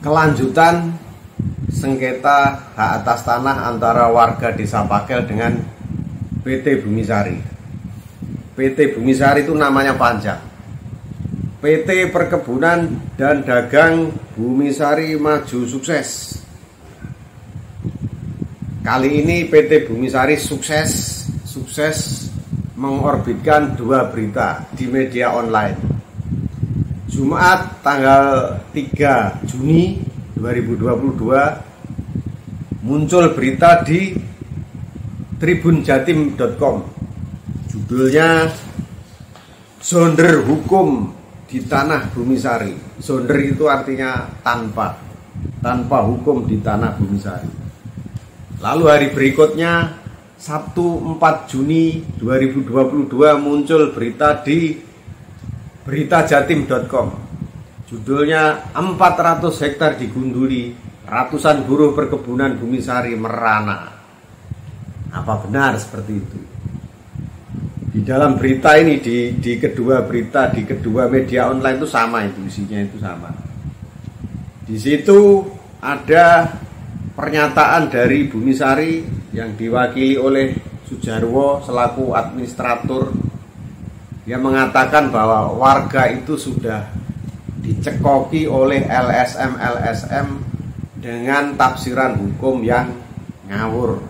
Kelanjutan sengketa hak atas tanah antara warga Desa Pakel dengan PT Bumisari. PT Bumisari itu namanya panjang, PT Perkebunan dan Dagang Bumisari Maju Sukses. Kali ini PT Bumisari sukses mengorbitkan dua berita di media online. Jumat tanggal 3 Juni 2022 muncul berita di tribunjatim.com. Judulnya Zonder Hukum di Tanah Bumisari. Zonder itu artinya tanpa hukum di Tanah Bumisari. Lalu hari berikutnya Sabtu 4 Juni 2022 muncul berita di beritajatim.com. Judulnya 400 hektar digunduli, ratusan buruh perkebunan Bumisari merana. Apa benar seperti itu? Di dalam berita ini, di kedua berita, di kedua media online itu sama, itu isinya itu sama. Di situ ada pernyataan dari Bumisari yang diwakili oleh Sujarwo selaku administrator. Dia mengatakan bahwa warga itu sudah dicekoki oleh LSM dengan tafsiran hukum yang ngawur.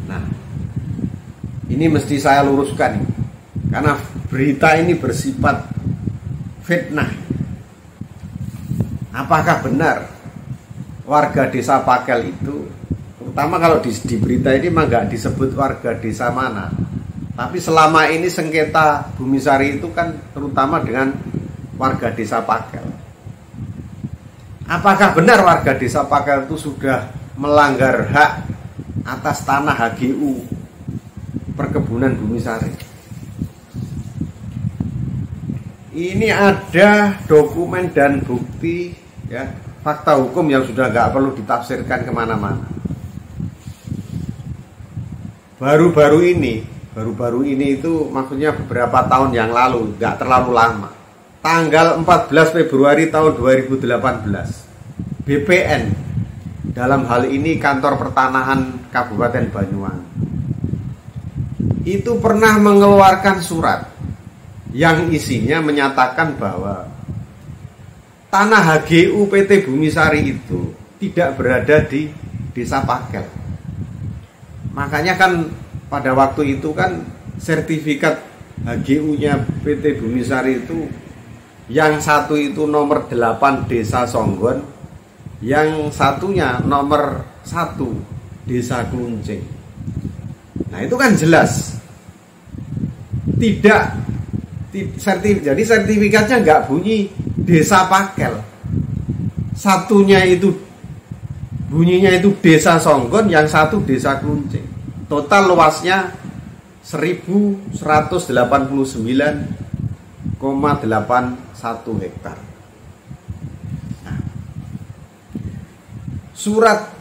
Nah, ini mesti saya luruskan karena berita ini bersifat fitnah. Apakah benar warga Desa Pakel itu, terutama kalau di berita ini mah nggak disebut warga desa mana, tapi selama ini sengketa Bumisari itu kan terutama dengan warga Desa Pakel. Apakah benar warga Desa Pakel itu sudah melanggar hak atas tanah HGU perkebunan Bumisari? Ini ada dokumen dan bukti, ya, fakta hukum yang sudah nggak perlu ditafsirkan kemana-mana. Baru-baru ini itu maksudnya beberapa tahun yang lalu, nggak terlalu lama. Tanggal 14 Februari tahun 2018, BPN, dalam hal ini Kantor Pertanahan Kabupaten Banyuwangi, itu pernah mengeluarkan surat yang isinya menyatakan bahwa tanah HGU PT Bumisari itu tidak berada di Desa Pakel. Makanya kan pada waktu itu kan sertifikat HGU-nya PT Bumisari itu yang satu itu nomor 8 Desa Songgon, yang satunya nomor 1 Desa Kluncing. Nah itu kan jelas jadi sertifikatnya nggak bunyi Desa Pakel, satunya itu bunyinya itu Desa Songgon, yang satu Desa Kluncing. Total luasnya 1189,81 hektar. Nah, surat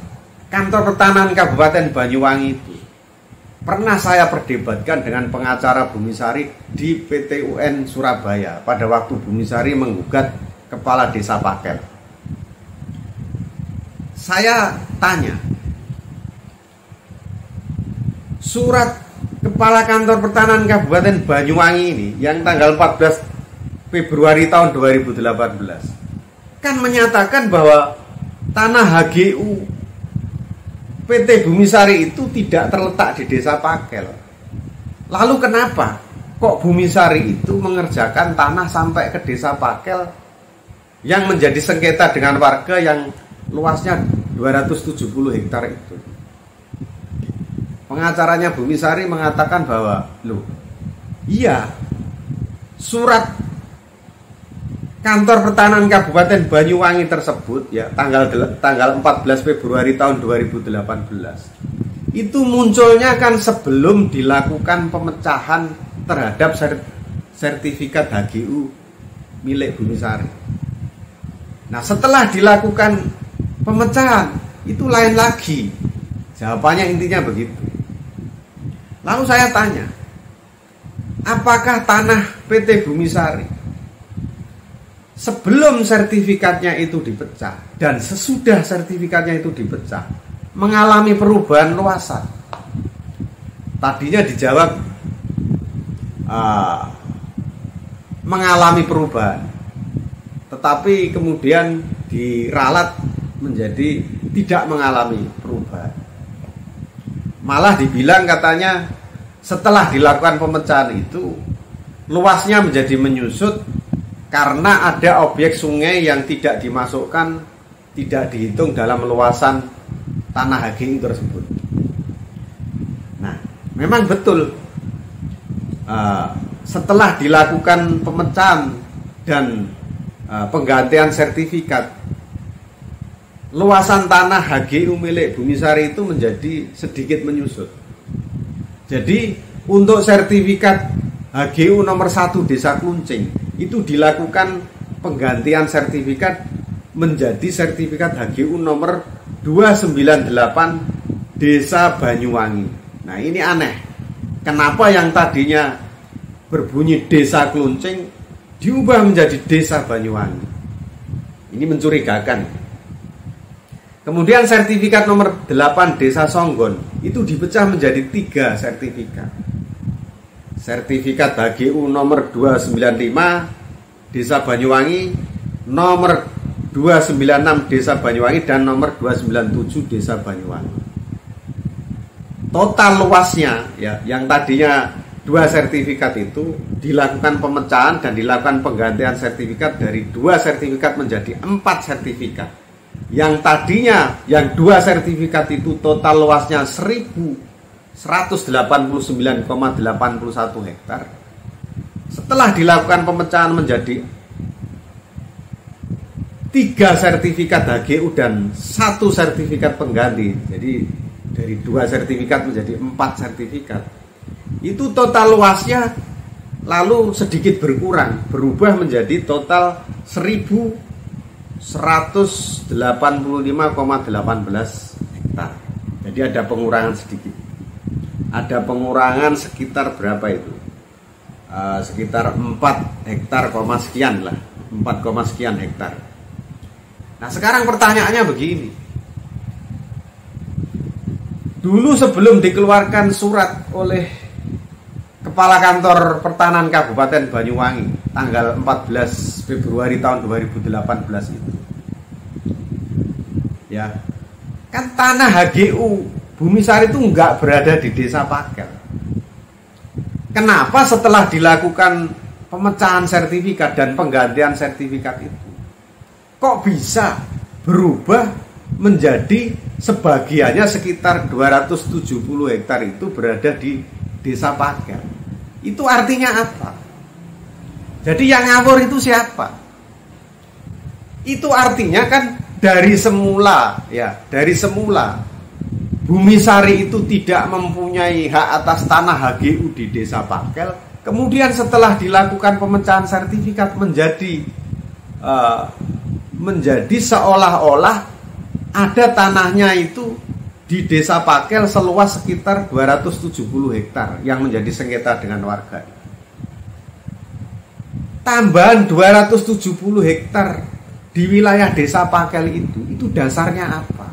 Kantor Pertanahan Kabupaten Banyuwangi itu pernah saya perdebatkan dengan pengacara Bumisari di PT UN Surabaya pada waktu Bumisari menggugat Kepala Desa Pakel. Saya tanya, surat Kepala Kantor Pertanahan Kabupaten Banyuwangi ini yang tanggal 14 Februari tahun 2018 kan menyatakan bahwa tanah HGU PT Bumisari itu tidak terletak di Desa Pakel. Lalu kenapa kok Bumisari itu mengerjakan tanah sampai ke Desa Pakel yang menjadi sengketa dengan warga yang luasnya 270 hektar itu? Pengacaranya Bumisari mengatakan bahwa, iya, surat Kantor Pertanahan Kabupaten Banyuwangi tersebut, ya, tanggal 14 Februari tahun 2018 itu munculnya kan sebelum dilakukan pemecahan terhadap sertifikat HGU milik Bumisari. Nah, setelah dilakukan pemecahan itu lain lagi. Jawabannya intinya begitu. Lalu saya tanya, apakah tanah PT Bumisari sebelum sertifikatnya itu dipecah dan sesudah sertifikatnya itu dipecah mengalami perubahan luasan? Tadinya dijawab mengalami perubahan, tetapi kemudian diralat menjadi tidak mengalami perubahan. Malah dibilang katanya setelah dilakukan pemecahan itu luasnya menjadi menyusut karena ada objek sungai yang tidak dimasukkan, tidak dihitung dalam luasan tanah HGU tersebut. Nah, memang betul setelah dilakukan pemecahan dan penggantian sertifikat, luasan tanah HGU milik Bumisari itu menjadi sedikit menyusut. Jadi untuk sertifikat HGU nomor 1 Desa Kluncing itu dilakukan penggantian sertifikat menjadi sertifikat HGU nomor 298 Desa Banyuwangi. Nah, ini aneh. Kenapa yang tadinya berbunyi Desa Kluncing diubah menjadi Desa Banyuwangi? Ini mencurigakan. Kemudian sertifikat nomor 8 Desa Songgon itu dipecah menjadi 3 sertifikat. Sertifikat HGU nomor 295 Desa Banyuwangi, nomor 296 Desa Banyuwangi, dan nomor 297 Desa Banyuwangi. Total luasnya ya, yang tadinya 2 sertifikat itu dilakukan pemecahan dan dilakukan penggantian sertifikat dari 2 sertifikat menjadi 4 sertifikat. Yang tadinya yang 2 sertifikat itu total luasnya 1.189,81 hektar. Setelah dilakukan pemecahan menjadi 3 sertifikat HGU dan 1 sertifikat pengganti, jadi dari 2 sertifikat menjadi 4 sertifikat, itu total luasnya lalu sedikit berubah menjadi total 1.185,18 hektar. Jadi ada pengurangan sedikit. Ada pengurangan sekitar berapa itu? Sekitar 4 hektar, sekian lah, 4, sekian hektar. Nah, sekarang pertanyaannya begini. Dulu sebelum dikeluarkan surat oleh Kepala Kantor Pertanahan Kabupaten Banyuwangi tanggal 14 Februari tahun 2018 itu, ya, kan tanah HGU Bumisari itu nggak berada di Desa Pakel. Kenapa setelah dilakukan pemecahan sertifikat dan penggantian sertifikat itu kok bisa berubah menjadi sebagiannya sekitar 270 hektar itu berada di Desa Pakel? Itu artinya apa? Jadi yang ngawur itu siapa? Itu artinya kan dari semula Bumisari itu tidak mempunyai hak atas tanah HGU di Desa Pakel. Kemudian setelah dilakukan pemecahan sertifikat menjadi seolah-olah ada tanahnya itu di Desa Pakel seluas sekitar 270 hektar yang menjadi sengketa dengan warga. Tambahan 270 hektar di wilayah Desa Pakel itu dasarnya apa?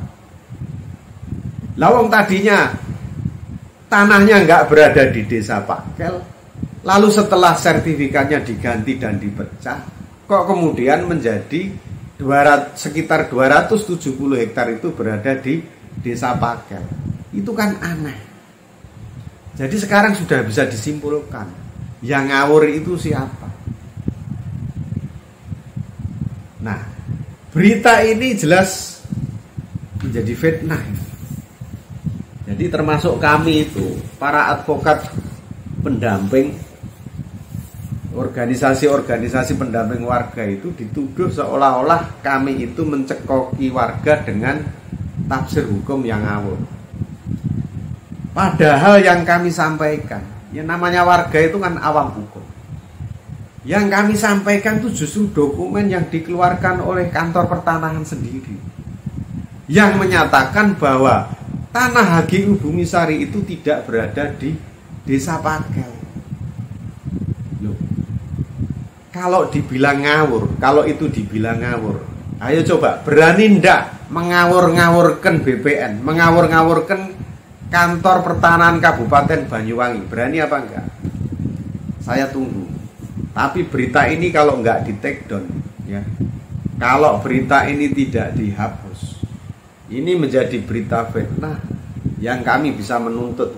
Lawang tadinya tanahnya nggak berada di Desa Pakel, lalu setelah sertifikatnya diganti dan dipecah, kok kemudian menjadi sekitar 270 hektar itu berada di Desa Pakel? Itu kan aneh. Jadi sekarang sudah bisa disimpulkan, yang ngawur itu siapa? Nah, berita ini jelas menjadi fitnah. Jadi termasuk kami itu, para advokat pendamping, organisasi-organisasi pendamping warga itu dituduh seolah-olah kami itu mencekoki warga dengan tafsir hukum yang ngawur. Padahal yang kami sampaikan, yang namanya warga itu kan awam hukum. Yang kami sampaikan itu justru dokumen yang dikeluarkan oleh Kantor Pertanahan sendiri, yang menyatakan bahwa tanah HGU Bumisari itu tidak berada di Desa Pakel. Kalau dibilang ngawur, kalau itu dibilang ngawur, ayo coba berani ndak mengawur-ngawurkan BPN, mengawur-ngawurkan kantor pertanahan Kabupaten Banyuwangi, berani apa enggak? Saya tunggu. Tapi berita ini kalau enggak di take down, ya, kalau berita ini tidak dihapus, ini menjadi berita fitnah yang kami bisa menuntut